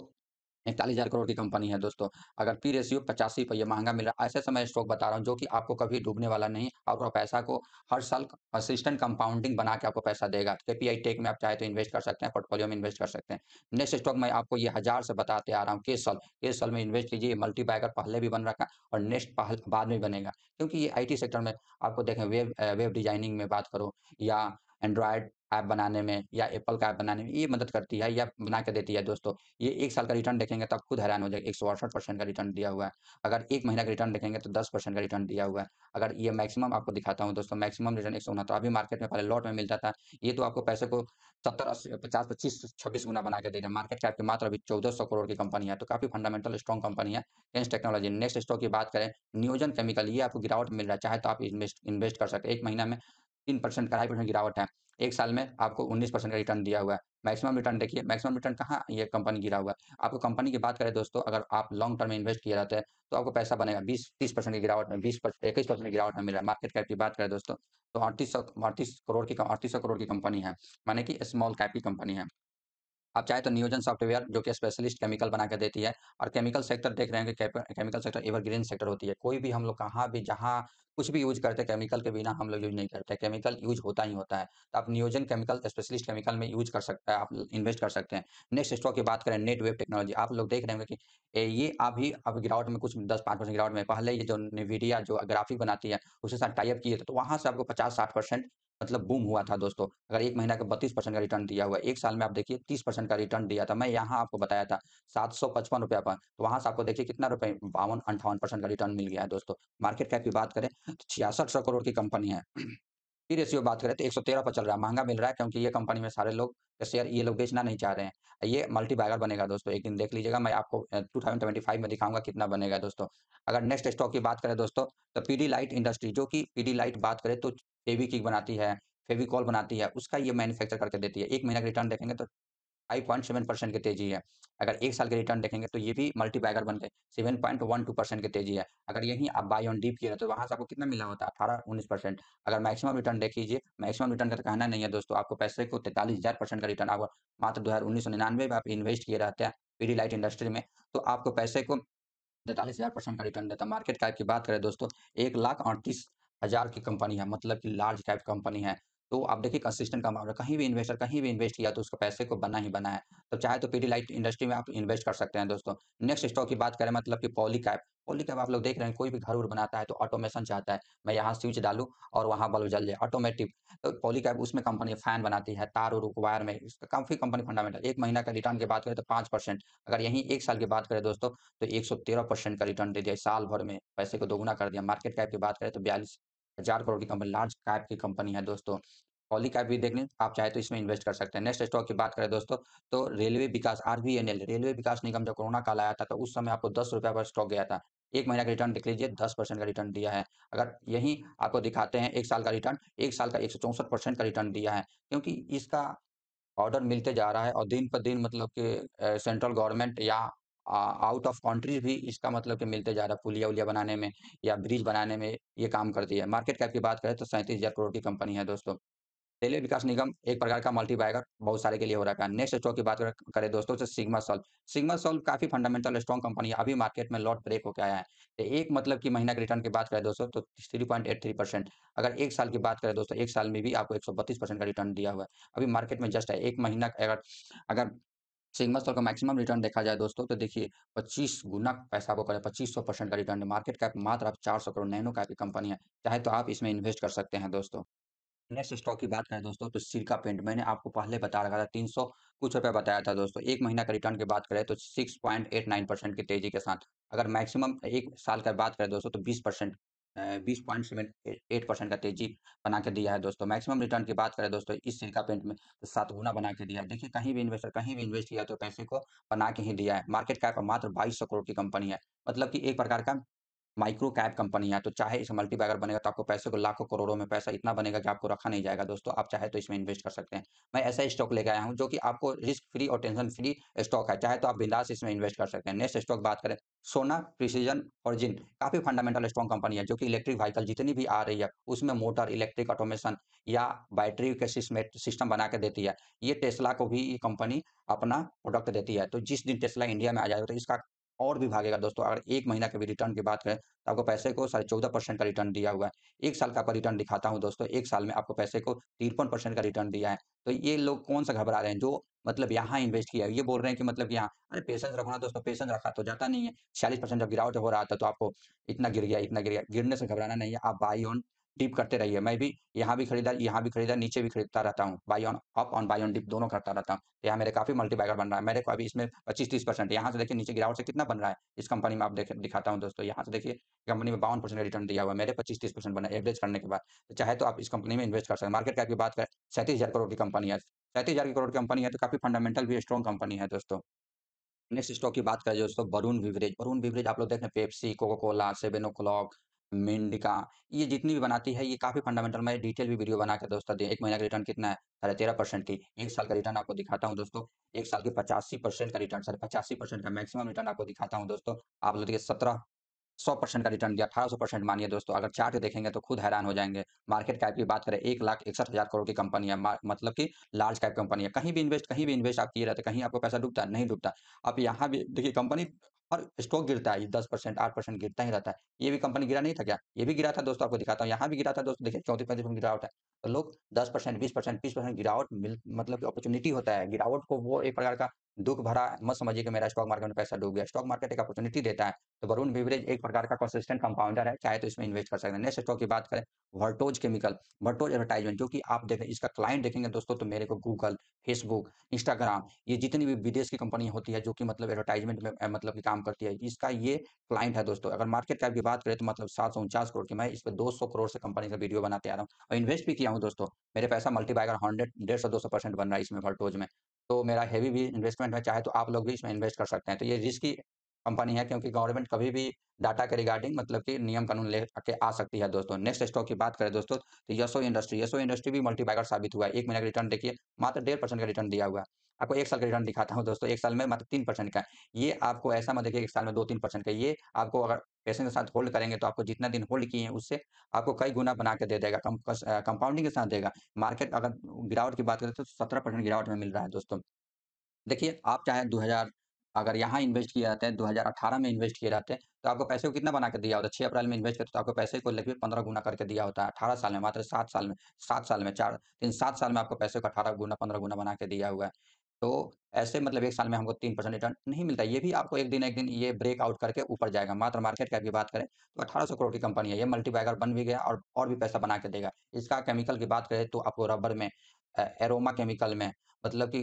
Speaker 1: 41,000 करोड़ की कंपनी है दोस्तों। अगर पी रेशियो 85 पे ये महँगा मिल रहा है, ऐसे समय स्टॉक बता रहा हूँ जो कि आपको कभी डूबने वाला नहीं, आपका पैसा को हर साल कंसिस्टेंट कंपाउंडिंग बना के आपको पैसा देगा। केपीआई टेक में आप चाहे तो इन्वेस्ट कर सकते हैं, पोर्टफोलियो में इन्वेस्ट कर सकते हैं। नेक्स्ट स्टॉक मैं आपको ये 1000 से बताते आ रहा हूँ, केशल। केशल में इन्वेस्ट कीजिए, ये मल्टीबैगर पहले भी बन रखा है और नेक्स्ट बाद में बनेगा। क्योंकि ये आईटी सेक्टर में आपको देखें वेब डिज़ाइनिंग में बात करो या एंड्रॉयड ऐप बनाने में या एप्पल का ऐप बनाने में ये मदद करती है या बना के देती है दोस्तों। ये 1 साल का रिटर्न देखेंगे तो आप खुद हैरान हो जाएँगे, 168% का रिटर्न दिया हुआ है। अगर 1 महीना का रिटर्न देखेंगे तो 10% का रिटर्न दिया हुआ है। अगर ये मैक्सिमम आपको दिखाता हूँ दोस्तों, मैक्सिमम रिटर्न 169 अभी मार्केट में पहले लॉट में मिलता था। ये तो आपको पैसे को 70, 80, 50, 25, 26 गुना बना के दे रहे हैं। मार्केट कैप की मात्र अभी 1400 करोड़ की कंपनी है, तो काफ़ी फंडामेंटल स्ट्रॉन्ग कंपनी है। एन्स टेक्नोलॉजी। नेक्स्ट स्टॉक की बात करें, नियोजन केमिकल, ये आपको गिरावट मिल रहा है, चाहे तो आप इन्वेस्ट इन्वेस्ट कर सकते हैं। 1 महीना में 3% का 2.5% गिरावट है। 1 साल में आपको 19% का रिटर्न दिया हुआ है। मैक्सिमम रिटर्न देखिए, मैक्सिमम रिटर्न कहाँ ये कंपनी गिरा हुआ है। आपको कंपनी की बात करें दोस्तों, अगर आप लॉन्ग टर्म में इन्वेस्ट किए रहते हैं, तो आपको पैसा बनेगा 20-30% की गिरावट में, 21% की गिरावट में मिल रहा है। मार्केट कैप की बात करें दोस्तों, तो 3800 करोड़ की कंपनी है, माने कि स्मॉल कैप की कंपनी है। आप चाहे तो नियोजन सॉफ्टवेयर जो कि स्पेशलिस्ट केमिकल बना के देती है, और केमिकल सेक्टर देख रहे हैं कि केमिकल सेक्टर एवरग्रीन सेक्टर होती है। कोई भी हम लोग कहाँ भी जहाँ कुछ भी यूज़ करते हैं, केमिकल के बिना हम लोग यूज़ नहीं करते। केमिकल यूज़ होता ही होता है। तो आप नियोजन केमिकल स्पेशलिस्ट केमिकल में यूज़ कर सकते हैं, आप इन्वेस्ट कर सकते हैं। नेक्स्ट स्टॉक की बात करें, नेटवेव टेक्नोलॉजी। आप लोग देख रहे होंगे कि ये अभी अब गिरावट में कुछ 10-5% गिरावट में, पहले ये जो NVIDIA जो ग्राफिक बनाती है, उसके साथ टाई अप किए थे, तो वहाँ से आपको 50-60% मतलब बूम हुआ था दोस्तों। अगर 1 महीना का 32% का रिटर्न दिया हुआ है, 1 साल में आप देखिए 30% का रिटर्न दिया था। मैं यहाँ आपको बताया था ₹755 पर, तो वहाँ से आपको देखिए कितना रुपए 52-58% का रिटर्न मिल गया है दोस्तों। मार्केट कैप की बात करें तो 6600 करोड़ की कंपनी है। पी रेशियो बात करें तो 113 पर चल रहा है, महँगा मिल रहा है क्योंकि ये कंपनी में सारे लोग के शेयर ये लोग बेचना नहीं चाह रहे हैं। ये मल्टी बैगर बनेगा दोस्तों, एक दिन देख लीजिएगा, मैं आपको 2025 में दिखाऊँगा कितना बनेगा दोस्तों। अगर नेक्स्ट स्टॉक की बात करें दोस्तों, तो पीडीलाइट इंडस्ट्री, जो कि पीडीलाइट बात करें तो फेविक्विक बनाती है, फेविकॉल बनाती है, उसका ये मैन्युफैक्चर करके देती है। 1 महीना का रिटर्न देखेंगे तो 5.7% की तेज़ी है। अगर 1 साल के रिटर्न देखेंगे तो ये भी मल्टीबैगर बन के 7.12% की तेज़ी है। अगर यहीं आप बाय ऑन डिप किए रहते तो वहाँ से आपको कितना मिला होता? 18-19%। अगर मैक्सिमम रिटर्न देख लीजिए, मैक्सिमम रिटर्न का तो कहना नहीं है दोस्तों, आपको पैसे को 43,000% का रिटर्न आपको मात्र 1999 में आप इन्वेस्ट किए रहते हैं पीडीलाइट इंडस्ट्री में, तो आपको पैसे को 43,000% का रिटर्न देता है। मार्केट कैप की बात करें दोस्तों, 1,38,000 की कंपनी है, मतलब कि लार्ज कैप कंपनी है। तो आप देखिए कंसिस्टेंट कमाल है, कहीं भी इन्वेस्टर कहीं भी इन्वेस्ट किया तो उसको पैसे को बना ही बना है। तो चाहे तो पीडीलाइट इंडस्ट्री में आप इन्वेस्ट कर सकते हैं दोस्तों। नेक्स्ट स्टॉक की बात करें, मतलब कि पॉलीकैब। पॉलीकैब आप लोग देख रहे हैं, कोई भी घर-उर बनाता है तो ऑटोमेशन चाहता है। मैं यहाँ स्विच डालूँ और वहाँ बल्ब जल जाए, ऑटोमेटिक। तो पॉलीकैब उसमें कंपनी फैन बनाती है, तार-उर वायर में, इसका काफ़ी कंपनी फंडामेंटल। 1 महीना का रिटर्न की बात करें तो 5%। अगर यहीं 1 साल की बात करें दोस्तों, तो 113% का रिटर्न दे दिया साल भर में, पैसे को दोगुना कर दिया। मार्केट कैप की बात करें तो 42,000 करोड़ की कंपनी, लार्ज कैप की कंपनी है दोस्तों। पॉली कैप भी देख लें, आप चाहे तो इसमें इन्वेस्ट कर सकते हैं। नेक्स्ट स्टॉक की बात करें दोस्तों, तो रेलवे विकास, आरवीएनएल, रेलवे विकास निगम, जब कोरोना काल आया था तो उस समय आपको ₹10 पर स्टॉक गया था। 1 महीना का रिटर्न देख लीजिए, 10% का रिटर्न दिया है। अगर यहीं आपको दिखाते हैं 1 साल का रिटर्न, 1 साल का 164% का रिटर्न दिया है, क्योंकि इसका ऑर्डर मिलते जा रहा है और दिन पर दिन मतलब कि सेंट्रल गवर्नमेंट या आउट ऑफ कंट्री भी इसका मतलब कि मिलते जा रहा है, पुलिया-वुलिया बनाने में या ब्रिज बनाने में ये काम करती है। मार्केट कैप की बात करें तो 37,000 करोड़ की कंपनी है दोस्तों। रेलवे विकास निगम एक प्रकार का मल्टी बैगर बहुत सारे के लिए हो रखा है। नेक्स्ट स्टॉक की बात करें दोस्तों, तो सिग्मा सॉल्व। सिग्मा सॉल्व काफ़ी फंडामेंटल स्ट्रॉन्ग कंपनी है, अभी मार्केट में लॉट ब्रेक होके आया है। तो एक मतलब कि महीना के रिटर्न की बात करें दोस्तों, तो 3.83%। अगर 1 साल की बात करें दोस्तों, 1 साल में भी आपको 132% का रिटर्न दिया हुआ है। अभी मार्केट में जस्ट है 1 महीना अगर अगर सिग्मा सॉल्व का मैक्सिमम रिटर्न देखा जाए दोस्तों, तो देखिए 25 गुना पैसा आपको करे, 2500% का रिटर्न है। मार्केट कैप मात्र आप 400 करोड़, नैनो कैप की कंपनी है। चाहे तो आप इसमें इन्वेस्ट कर सकते हैं दोस्तों। नेक्स्ट स्टॉक की बात करें दोस्तों, तो सिरका पेंट, मैंने आपको पहले बता रखा था 300 कुछ रुपए बताया था दोस्तों। 1 महीना का रिटर्न की बात करें तो 6.89% की तेजी के साथ। अगर मैक्सिमम 1 साल का बात करें दोस्तों, तो 20%, 20.78% का तेजी बना के दिया है दोस्तों। मैक्सिमम रिटर्न की बात करें दोस्तों इस सिरका पेंट में, तो 7 गुना बना के दिया है। देखिए कहीं भी इन्वेस्टर कहीं भी इन्वेस्ट किया तो पैसे को बना के ही दिया है। मार्केट कैप मात्र 2200 करोड़ की कंपनी है। मतलब कि एक प्रकार का माइक्रो कैप कंपनी है, तो चाहे इसे मल्टीबैगर बनेगा तो आपको पैसे को लाखों करोड़ों में पैसा इतना बनेगा कि आपको रखा नहीं जाएगा दोस्तों। आप चाहे तो इसमें इन्वेस्ट कर सकते हैं। मैं ऐसा स्टॉक लेके आया हूँ जो कि आपको रिस्क फ्री और टेंशन फ्री स्टॉक है। चाहे तो आप बिंदास इसमें इन्वेस्ट कर सकते हैं। नेक्स्ट स्टॉक बात करें, सोना प्रिसिजन ऑरिजिन, काफ़ी फंडामेंटल स्ट्रॉन्ग कंपनी है जो कि इलेक्ट्रिक व्हीकल जितनी भी आ रही है उसमें मोटर, इलेक्ट्रिक ऑटोमेशन या बैटरी के सिस्टम बना के देती है। ये टेस्ला को भी ये कंपनी अपना प्रोडक्ट देती है। तो जिस दिन टेस्ला इंडिया में आ जाएगा तो इसका और भी भागेगा दोस्तों। अगर 1 महीना के भी रिटर्न की बात करें तो आपको पैसे को 14.5% का रिटर्न दिया हुआ है। 1 साल का आपका रिटर्न दिखाता हूँ दोस्तों, 1 साल में आपको पैसे को 53% का रिटर्न दिया है। तो ये लोग कौन-सा घबरा रहे हैं जो मतलब यहाँ इन्वेस्ट किया है। ये बोल रहे हैं कि मतलब कि यहाँ अरे पेशेंस रखो ना दोस्तों, पेशेंस रखा तो जाता नहीं है। 46% जब गिरावट हो रहा था तो आपको इतना गिर गया, इतना गिर गया। गिरने से घबराना नहीं है, आप बाई ऑन डिप करते रहिए। मैं भी यहाँ भी खरीदा, नीचे भी खरीदता रहता हूँ। Buy on up on buy on dip दोनों करता रहता हूँ। यहाँ मेरे काफ़ी मल्टीबैगर बन रहा है। मेरे को अभी इसमें 25-30% यहाँ से देखिए नीचे गिरावट से कितना बन रहा है। इस कंपनी में आप देख दिखाता हूँ दोस्तों, यहाँ से देखिए कंपनी में 52% का रिटर्न दिया हुआ है। मेरे 25-30% बना है एवरेज करने के बाद। तो चाहे तो आप इस कंपनी में इन्वेस्ट कर सकते हैं। मार्केट कैप की बात करें 37,000 करोड़ की कंपनी है। 37,000 की करोड़ की कंपनी है तो काफ़ी फंडामेंटल भी स्ट्रॉन्ग कंपनी है दोस्तों। नेक्स्ट स्टॉक की बात करें दोस्तों, वरुण बेवरेज। वरुण बेवरेज आप लोग देख रहे हैं, पेप्सी, कोका कोला, सेवन ओ क्लॉक, मिंडिका, ये जितनी भी बनाती है ये काफी फंडामेंटल। मैं डिटेल भी वीडियो बना के दोस्तों दिए। 1 महीने का रिटर्न कितना है? 13.5% की। 1 साल का रिटर्न आपको दिखाता हूँ दोस्तों। 1 साल की 85% का रिटर्न, 85% का मैक्सिमम रिटर्न आपको दिखाता हूँ दोस्तों। आप लोग देखिए 100% का रिटर्न दिया, 1800% मानिए दोस्तों। अगर चार्ट देखेंगे तो खुद हैरान हो जाएंगे। मार्केट कैप की बात करें 1,61,000 करोड़ की कंपनी है। मतलब कि लार्ज कैप कंपनी है। कहीं भी इन्वेस्ट आप किए रहते, कहीं आपको पैसा डूबता है? नहीं डूबता। अब यहाँ भी देखिए कंपनी और स्टॉक गिरता है, 10%, 8% गिरता ही रहता है। ये भी कंपनी गिरा नहीं था क्या? ये भी गिरा था दोस्तों, आपको दिखाता हूँ। यहाँ भी गिरा था दोस्तों, देखिए 34-35% गिरावट है। तो लोग 10%, 20%, 30% गिरावट मतलब कि अपॉर्चुनिटी होता है। गिरावट को वो एक प्रकार का दुःख भरा मत समझिए कि मेरा स्टॉक मार्केट में पैसा डूब गया। स्टॉक मार्केट एक अपॉर्चुनिटी देता है। तो वरुण बेवरेज एक प्रकार का कंसिस्टेंट कंपाउंडर है, चाहे तो इसमें इन्वेस्ट कर सकते हैं। नेक्स्ट स्टॉक की बात करें, वर्टोज केमिकल। वर्टोज एडवर्टाइजमेंट, जो कि आप देखें इसका क्लाइंट देखेंगे दोस्तों तो मेरे को गूगल, फेसबुक, इंस्टाग्राम, ये जितनी भी विदेश की कंपनी होती है जो कि मतलब एडवर्टाइजमेंट में मतलब कि काम करती है, इसका ये क्लाइंट है दोस्तों। अगर मार्केट कैप की बात करें तो मतलब 749 करोड़ की। मैं इस पे 200 करोड़ से कंपनी का वीडियो बनाते आ रहा हूँ और इन्वेस्ट भी किया हूँ दोस्तों। मेरे पैसा मल्टीबाइगर 100, 150, 200% बन रहा है इसमें वर्टोज में। तो मेरा हेवी भी इन्वेस्टमेंट है, चाहे तो आप लोग भी इसमें इन्वेस्ट कर सकते हैं। तो ये रिस्की कंपनी है क्योंकि गवर्नमेंट कभी भी डाटा के रिगार्डिंग मतलब कि नियम कानून लेके आ सकती है दोस्तों। नेक्स्ट स्टॉक की बात करें दोस्तों तो यशो इंडस्ट्री भी मल्टीबैगर साबित हुआ है। 1 महीने का रिटर्न देखिए मात्र 1.5% का रिटर्न दिया हुआ है। आपको 1 साल का रिटर्न दिखाता हूँ दोस्तों। 1 साल में मात्र 3% का है। ये आपको ऐसा मत देखिए 1 साल में 2-3% का। ये आपको अगर पैसे के साथ होल्ड करेंगे तो आपको जितना दिन होल्ड किए हैं उससे आपको कई गुना बना के दे देगा। कंपाउंडिंग के साथ देगा। मार्केट अगर गिरावट की बात करें तो 17% गिरावट में मिल रहा है दोस्तों। देखिए, आप चाहे 2000 अगर यहाँ इन्वेस्ट किए रहते हैं, 2018 में इन्वेस्ट किए रहते हैं, तो आपको पैसे को कितना बना के दिया होता है? 6 अप्रैल में इन्वेस्ट करते तो आपको पैसे को लगभग 15 गुना करके दिया होता है। 18 साल में, मात्र 7 साल में, 7 साल में 7 साल में आपको पैसे को 18 गुना, 15 गुना बना के दिया हुआ है। तो ऐसे मतलब 1 साल में हमको 3% रिटर्न नहीं मिलता है। ये भी आपको एक दिन ये ब्रेक आउट करके ऊपर जाएगा। मात्र मार्केट कैप की बात करें तो 1800 करोड़ की कंपनी है। ये मल्टीबैगर बन भी गया और भी पैसा बना के देगा। इसका केमिकल की बात करें तो आपको रबर में एरोमा केमिकल में मतलब कि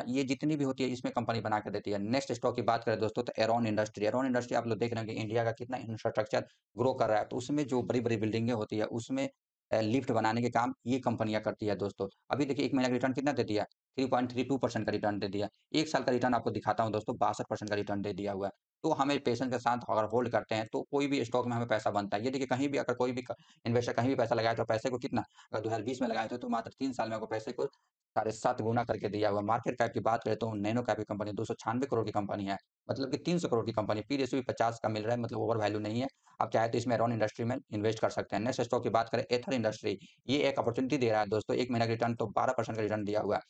Speaker 1: ये जितनी भी होती है इसमें कंपनी बना के देती है। नेक्स्ट स्टॉक की बात करें दोस्तों तो एरॉन इंडस्ट्री। एरॉन इंडस्ट्री आप लोग देख रहे हैं कि इंडिया का कितना इंफ्रास्ट्रक्चर ग्रो कर रहा है। तो उसमें जो बड़ी-बड़ी बिल्डिंगें होती है उसमें लिफ्ट बनाने के काम ये कंपनियाँ करती है दोस्तों। अभी देखिए 1 महीने का रिटर्न कितना दे दिया? 3.32% का रिटर्न दे दिया। 1 साल का रिटर्न आपको दिखाता हूँ दोस्तों, 62% का रिटर्न दे दिया हुआ है। तो हमें पेशेंस के साथ अगर होल्ड करते हैं तो कोई भी स्टॉक में हमें पैसा बनता है। ये देखिए कहीं भी अगर कोई भी इन्वेस्टर कहीं भी पैसा लगाए तो पैसे को कितना, अगर 2020 में लगाए थे तो मात्र 3 साल में आपको पैसे को 7.5 गुना करके दिया हुआ। मार्केट कैप की बात करें तो नैनो कैप की कंपनी 296 करोड़ की कंपनी है। मतलब कि 300 करोड़ की कंपनी, पी रेशियो भी 50 का मिल रहा है, मतलब ओवर वैल्यू नहीं है। आप चाहे तो इसमें एरॉन इंडस्ट्री में इन्वेस्ट कर सकते हैं। नेक्स्ट स्टॉक की बात करें एथर इंडस्ट्री। ये एक अपॉर्चुनिटी दे रहा है दोस्तों। 1 महीने का रिटर्न तो 12% का रिटर्न दिया हुआ है।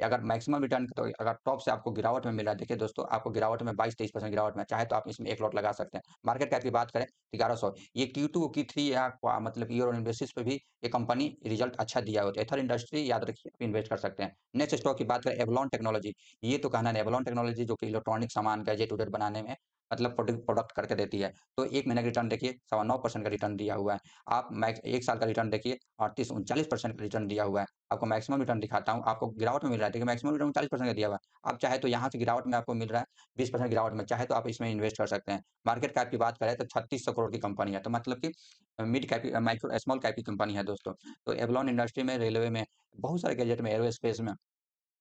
Speaker 1: अगर मैक्सिमम रिटर्न तो अगर टॉप से आपको गिरावट में मिल रहा है, देखिए दोस्तों आपको गिरावट में 22-23% गिरावट में, चाहे तो आप इसमें 1 लॉट लगा सकते हैं। मार्केट कैप की बात करें 1100। ये Q2 Q3 या मतलब ईयर ऑन बेसिस पे भी ये कंपनी रिजल्ट अच्छा दिया होता है। एथर इंडस्ट्री याद रखिए आप इन्वेस्ट कर सकते हैं। नेक्स्ट स्टॉक की बात करें एवलॉन टेक्नोलॉजी। ये तो कहना नहीं, एवलॉन टेक्नोलॉजी जो कि इलेक्ट्रॉनिक सामान गैजेट-वैजेट बनाने में मतलब प्रोडक्ट करके देती है। तो 1 महीने का रिटर्न देखिए 9.25% का रिटर्न दिया हुआ है। आप मैक्स 1 साल का रिटर्न देखिए 38-39% का रिटर्न दिया हुआ है। आपको मैक्सिमम रिटर्न दिखाता हूँ, आपको गिरावट में मिल रहा है, देखिए मैक्सिमम रिटर्न 40% का दिया हुआ है। आप चाहे तो यहाँ से गिरावट में आपको मिल रहा है 20% गिरावट में, चाहे तो आप इसमें इन्वेस्ट कर सकते हैं। मार्केट कैप की बात करें तो 3600 करोड़ की कंपनी है, तो मतलब कि mid cap micro small cap की कंपनी है दोस्तों। तो एवलॉन इंडस्ट्री में, रेलवे में, बहुत सारे गैजेट में, एयरोस्पेस में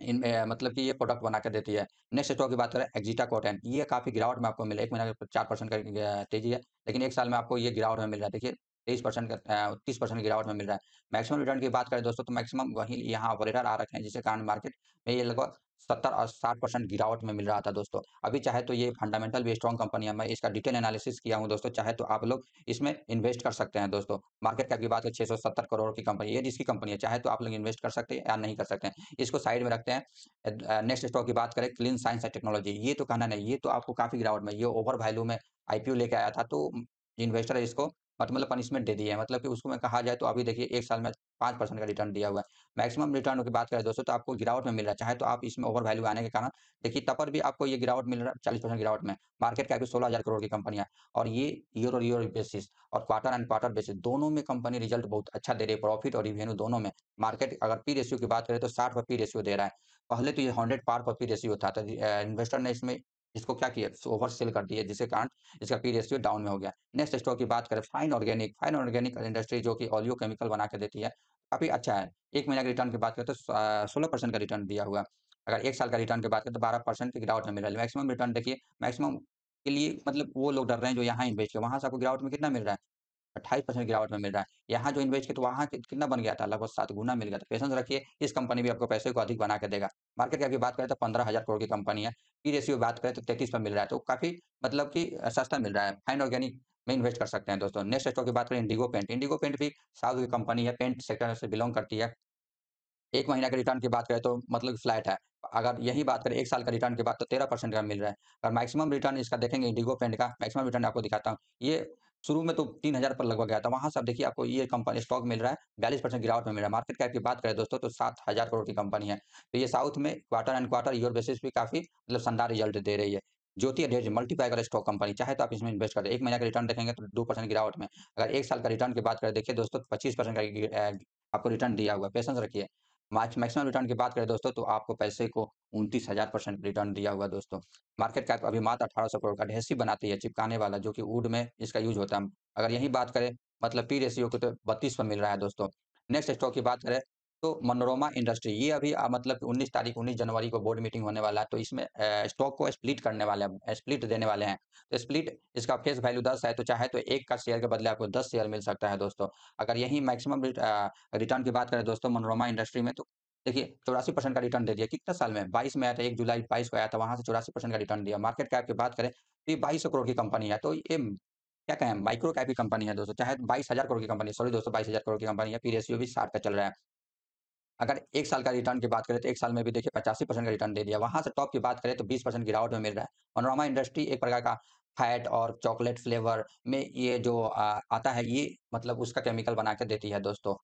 Speaker 1: मतलब कि ये प्रोडक्ट बना के देती है। नेक्स्ट स्टॉक की बात करें एक्जिटा कॉटन। ये काफ़ी गिरावट में आपको मिला, 1 महीने का 4% का तेज़ी है, लेकिन 1 साल में आपको ये गिरावट में मिल रहा है। देखिए 23% का 30% गिरावट में मिल रहा है। मैक्सिमम रिटर्न की बात करें दोस्तों तो मैक्सिमम वहीं यहाँ ऑपरेटर आ रखे हैं, जिसके कारण मार्केट में ये लगभग 70 और 60% गिरावट में मिल रहा था दोस्तों। अभी चाहे तो ये फंडामेंटल भी स्ट्रॉन्ग कंपनी है, मैं इसका डिटेल एनालिसिस किया हूँ दोस्तों, चाहे तो आप लोग इसमें इन्वेस्ट कर सकते हैं दोस्तों। मार्केट कैप की बात करें 670 करोड़ की कंपनी, ये जिसकी कंपनी है, चाहे तो आप लोग इन्वेस्ट कर सकते हैं या नहीं कर सकते हैं। इसको साइड में रखते हैं। नेक्स्ट स्टॉक की बात करें क्लीन साइंस एंड टेक्नोलॉजी। ये तो कहना नहीं, ये तो आपको काफ़ी गिरावट में, ये ओवर वैल्यू में आईपीओ लेके आया था, तो इन्वेस्टर इसको मतलब पनिशमेंट दे दी है। मतलब कि उसको मैं कहा जाए तो अभी देखिए 1 साल में 5% का रिटर्न दिया हुआ है। मैक्सिमम रिटर्न की बात करें दोस्तों तो आपको गिरावट में मिल रहा है, चाहे तो आप इसमें ओवर वैल्यू आने के कारण देखिए तब पर भी आपको ये गिरावट मिल रहा है 40% गिरावट में। मार्केट कैप भी 16,000 करोड़ की कंपनियाँ और ये ईयर बेसिस और क्वार्टर एंड क्वार्टर बेसिस दोनों में कंपनी रिजल्ट बहुत अच्छा दे रही है, प्रॉफिट और रिवेन्यू दोनों में। मार्केट अगर पी रेशियो की बात करें तो 60 पर पी रेशियो दे रहा है। पहले तो ये 100 पार पर पी रेशियो था, तो इन्वेस्टर ने इसमें इसको क्या किया, ओवर सेल कर दिया, जिसके कारण इसका पी रेशियो डाउन में हो गया। नेक्स्ट स्टॉक की बात करें फाइन ऑर्गेनिक इंडस्ट्री जो कि ऑलियो केमिकल बना के देती है, काफी अच्छा है। 1 महीने के रिटर्न की बात करें तो 16% का रिटर्न दिया हुआ। अगर 1 साल का रिटर्न की बात करें तो 12% की गिरावट में मिल रहा है। मैक्सिमम रिटर्न देखिए, मैक्सिमम के लिए मतलब वो लोग डर रहे हैं जो यहाँ इन्वेस्ट किए, वहां से आपको गिरावट में कितना मिल रहा है, 28% गिरावट में मिल रहा है। यहाँ जो इन्वेस्ट किया तो वहाँ कितना बन गया था, लगभग 7 गुना मिल गया था। पेशेंस रखिए, इस कंपनी भी आपको पैसे को अधिक बना के देगा। मार्केट कैप की बात करें तो 15,000 करोड़ की कंपनी है। पी रेशियो बात करें तो 33 पर मिल रहा है, तो काफी मतलब कि सस्ता मिल रहा है। फाइन ऑर्गेनिक में इन्वेस्ट कर सकते हैं दोस्तों। नेक्स्ट स्टॉक की बात करें इंडिगो पेंट भी साउथ की कंपनी है, पेंट सेक्टर से बिलोंग करती है। 1 महीना के रिटर्न की बात करें तो मतलब फ्लैट है। अगर यही बात करें 1 साल का रिटर्न की बात तो 13% का मिल रहा है। और मैक्सिमम रिटर्न इसका देखेंगे इंडिगो पेंट का मैक्सिमम रिटर्न आपको दिखाता हूँ। ये शुरू में तो 3,000 पर लगभग गया था, वहाँ से अब देखिए आपको ये कंपनी स्टॉक मिल रहा है 42% गिरावट में मिल रहा है। मार्केट कैप की बात करें दोस्तों तो 7,000 करोड़ की कंपनी है। तो ये साउथ में quarter and quarter year basis भी काफ़ी मतलब शानदार रिजल्ट दे रही है। ज्योति एडहेज मल्टीबैगर स्टॉक कंपनी, चाहे तो आप इसमें इन्वेस्ट करें। 1 महीने का रिटर्न देखेंगे तो 2% गिरावट में। अगर 1 साल का रिटर्न की बात करें देखिए दोस्तों 25% का आपको रिटर्न दिया हुआ है। पेशेंस रखिए। मैक्सिमम रिटर्न की बात करें दोस्तों तो आपको पैसे को 29,000% रिटर्न दिया हुआ है दोस्तों। मार्केट कैप अभी मात्र 1800 करोड़ का एडहेसिव बनाती है, चिपकाने वाला, जो कि वुड में इसका यूज होता है। अगर यही बात करें मतलब पी रेशियो को तो 32 पर मिल रहा है दोस्तों। नेक्स्ट स्टॉक की बात करें तो मनोरमा इंडस्ट्री, ये अभी मतलब 19 जनवरी को बोर्ड मीटिंग होने वाला है, तो इसमें स्टॉक को स्प्लिट करने वाले हैं, स्प्लिट देने वाले हैं। तो स्प्लिट इसका फेस वैल्यू 10 है, तो चाहे तो एक का शेयर के बदले आपको 10 शेयर मिल सकता है दोस्तों। अगर यही मैक्सिमम रिटर्न की बात करें दोस्तों मनोरमा इंडस्ट्री में, तो देखिए 84% का रिटर्न दे दिया। कितना साल में? 22 में आया था, 1 जुलाई 22 को आया था, वहाँ से 84% का रिटर्न दिया। मार्केट कैप की बात करें तो ये 2200 करोड़ की कंपनी है। तो ये क्या कहें, माइक्रो कैप की कंपनी है दोस्तों, चाहे 22,000 करोड़ की कंपनी, सॉरी दोस्तों 22,000 करोड़ की कंपनी है, पी रेशियो भी 60 का चल रहा है। अगर 1 साल का रिटर्न की बात करें तो 1 साल में भी देखिए 85% का रिटर्न दे दिया। वहाँ से टॉप की बात करें तो 20% गिरावट में मिल रहा है। मनोरमा इंडस्ट्री एक प्रकार का फैट और चॉकलेट फ्लेवर में ये जो आता है, ये मतलब उसका केमिकल बना के देती है दोस्तों।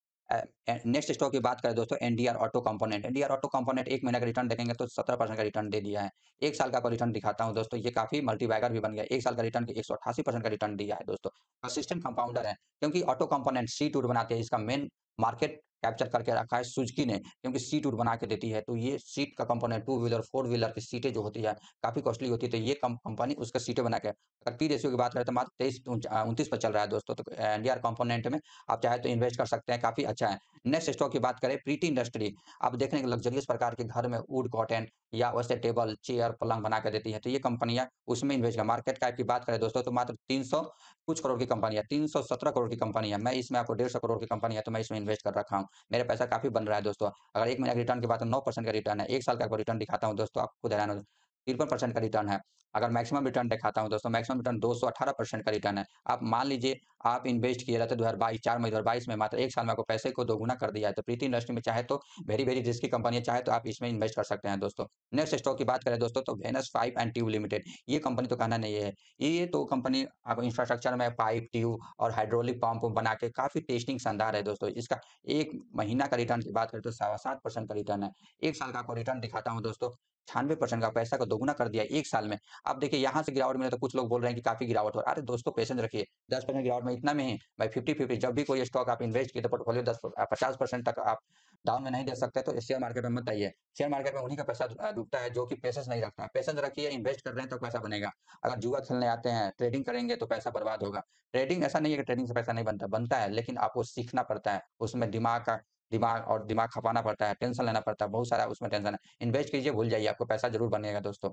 Speaker 1: नेक्स्ट स्टॉक की बात करें दोस्तों NDR auto component. NDR auto component 1 महीने का रिटर्न देखेंगे तो 17% का रिटर्न दे दिया है। 1 साल का आपको रिटर्न दिखाता हूँ दोस्तों, ये काफ़ी मल्टीबैगर भी बन गया। 1 साल का रिटर्न 188% का रिटर्न दिया है दोस्तों। कंसिस्टेंट कंपाउंडर है, क्योंकि ऑटो कंपोनेंट सीट वुड बनाती है, इसका मेन मार्केट कैप्चर करके रखा है सुजुकी ने, क्योंकि सीट वुड बना के देती है। तो ये सीट का component two wheeler, four wheeler की सीटें जो होती है काफ़ी कॉस्टली होती है, तो ये कंपनी उसका सीटें बना के। अगर पी रेशियो की बात करें तो मात्र 29 पर चल रहा है दोस्तों। तो एनडीआर कंपोनेंट में आप चाहे तो इन्वेस्ट कर सकते हैं, काफ़ी अच्छा है। नेक्स्ट स्टॉक की बात करें प्रीति इंडस्ट्री, आप देख रहे हैं लग्जरियस प्रकार के घर में वुड कॉटन या वैसे टेबल चेयर पलंग बना के देती है, तो ये कंपनियां उसमें इन्वेस्ट कर। मार्केट कैप की बात करें दोस्तों तो मात्र 300 कुछ करोड़ की कंपनी है, 317 करोड़ की कंपनी है। मैं इसमें आपको 150 करोड़ की कंपनी है, तो मैं इसमें इन्वेस्ट कर रखा हूँ। मेरा पैसा काफ़ी बन रहा है दोस्तों। अगर 1 महीने का रिटर्न की बात है 9% का रिटर्न है। 1 साल का आपको रिटर्न दिखाता हूँ दोस्तों, आप खुद हैरान हो 53% का रिटर्न है। अगर मैक्सिमम रिटर्न दिखाता हूँ दोस्तों, मैक्सिमम रिटर्न 218% का रिटर्न है। आप मान लीजिए आप इन्वेस्ट किए रहते 2022 4 मई 2022 में, मात्र 1 साल में आपको पैसे को दोगुना कर दिया है। तो प्रीति इंडस्ट्री में चाहे तो वेरी रिस्की कंपनी है, चाहे तो आप इसमें इन्वेस्ट कर सकते हैं दोस्तों। नेक्स्ट स्टॉक की बात करें दोस्तों तो Venus pipe and tube limited, ये कंपनी तो कहना नहीं है। ये तो कंपनी आप इंफ्रास्ट्रक्चर में पाइप ट्यूब और हाइड्रोलिक पंप बना के काफी टेस्टिंग शानदार है दोस्तों। इसका 1 महीना का रिटर्न की बात करें तो 7.25% का रिटर्न है। 1 साल का आपको रिटर्न दिखाता हूँ दोस्तों, 96% का, पैसा को दोगुना कर दिया 1 साल में। अब देखिए यहाँ से गिरावट मिले तो कुछ लोग बोल रहे हैं कि काफी गिरावट हो, अरे दोस्तों पेशेंस रखिए। 10% गिरावट में इतना में ही भाई 50-50, जब भी कोई स्टॉक आप इन्वेस्ट किए तो पोर्टफोलियो 50% तक आप डाउन में नहीं दे सकते, तो शेयर मार्केट में मत आइए। शेयर मार्केट में उन्हीं का पैसा डूबता है जो कि पेशेंस नहीं रखता है। पेशेंस रखिए, इन्वेस्ट कर रहे हैं तो पैसा बनेगा। अगर जुआ खेलने आते हैं, ट्रेडिंग करेंगे तो पैसा बर्बाद होगा। ट्रेडिंग ऐसा नहीं है कि ट्रेडिंग से पैसा नहीं बनता, बनता है, लेकिन आपको सीखना पड़ता है। उसमें दिमाग खपाना पड़ता है, टेंशन लेना पड़ता है, बहुत सारा उसमें टेंशन है। इन्वेस्ट कीजिए, भूल जाइए, आपको पैसा ज़रूर बनेगा दोस्तों।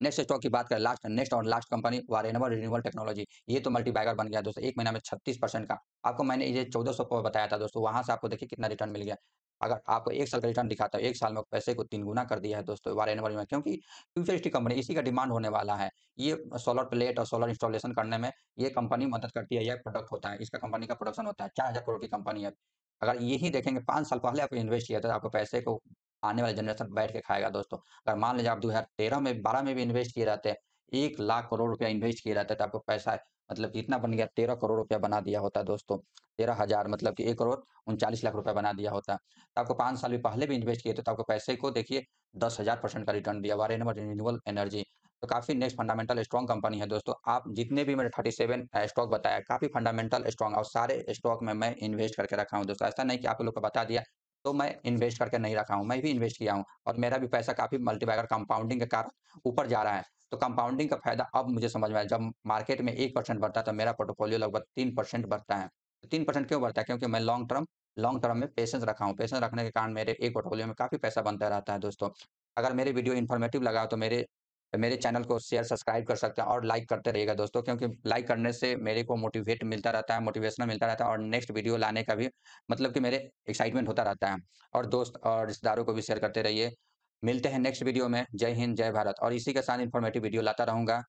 Speaker 1: नेक्स्ट स्टॉक की बात करें, नेक्स्ट कंपनी वारेनवर रिन्यूएबल टेक्नोलॉजी, ये तो मल्टीबैगर बन गया दोस्तों। 1 महीना में 36% का, आपको मैंने ये 1400 को बताया था दोस्तों, वहाँ से आपको देखिए कितना रिटर्न मिल गया। अगर आपको 1 साल का रिटर्न दिखाता है, 1 साल में पैसे को 3 गुना कर दिया है दोस्तों वारेनवर में, क्योंकि फ्यूचरिस्टिक कंपनी, इसी का डिमांड होने वाला है। ये सोलर प्लेट और सोलर इंस्टॉलेशन करने में ये कंपनी मदद करती है, यह प्रोडक्ट होता है, इसका कंपनी का प्रोडक्शन होता है। 4,000 करोड़ की कंपनी है। अगर यही देखेंगे 5 साल पहले आपको इन्वेस्ट किया था, आपको पैसे को आने वाले जनरेशन बैठ के खाएगा दोस्तों। अगर मान लीजिए आप 2013 में 12 में भी इन्वेस्ट किए रहते, 1 लाख करोड़ रुपया इन्वेस्ट किया जाता है, तो आपको पैसा मतलब कितना बन गया, 13 करोड़ रुपया बना दिया होता है दोस्तों। 13,000 मतलब कि 1 करोड़ 39 लाख रुपया बना दिया होता। तो आपको 5 साल भी पहले भी इन्वेस्ट किए थे, तो आपको पैसे को देखिए 10,000% का रिटर्न दिया। वारेन रिन्यूएबल एनर्जी तो काफ़ी नेक्स्ट फंडामेंटल स्ट्रॉन्ग कंपनी है दोस्तों। आप जितने भी मैंने 37 स्टॉक बताया, काफ़ी फंडामेंटल स्ट्रॉन्ग और सारे स्टॉक में मैं इन्वेस्ट करके रखा हूँ दोस्तों। ऐसा नहीं कि आप लोग को बता दिया, तो मैं इन्वेस्ट करके नहीं रखा हूँ, मैं भी इन्वेस्ट किया हूँ और मेरा भी पैसा काफ़ी मल्टीप्लाई कंपाउंडिंग के कारण ऊपर जा रहा है। तो कंपाउंडिंग का फायदा अब मुझे समझ में आया, जब मार्केट में 1% बढ़ता है, तो मेरा पोर्टफोलियो लगभग 3% बढ़ता है। 3% क्यों बढ़ता है? क्योंकि मैं लॉन्ग टर्म में पेशेंस रखा हूँ। पेशेंस रखने के कारण मेरे एक पोर्टफोलियो में काफ़ी पैसा बनता रहता है दोस्तों। अगर मेरे वीडियो इन्फॉर्मेटिव लगा हो, तो मेरे मेरे चैनल को शेयर, सब्सक्राइब कर सकते हैं और लाइक करते रहिएगा दोस्तों, क्योंकि लाइक करने से मेरे को मोटिवेट मिलता रहता है, मोटिवेशनल मिलता रहता है और नेक्स्ट वीडियो लाने का भी मतलब कि मेरे एक्साइटमेंट होता रहता है। और दोस्त और रिश्तेदारों को भी शेयर करते रहिए। मिलते हैं नेक्स्ट वीडियो में। जय हिंद, जय भारत। और इसी के साथ इन्फॉर्मेटिव वीडियो लाता रहूँगा।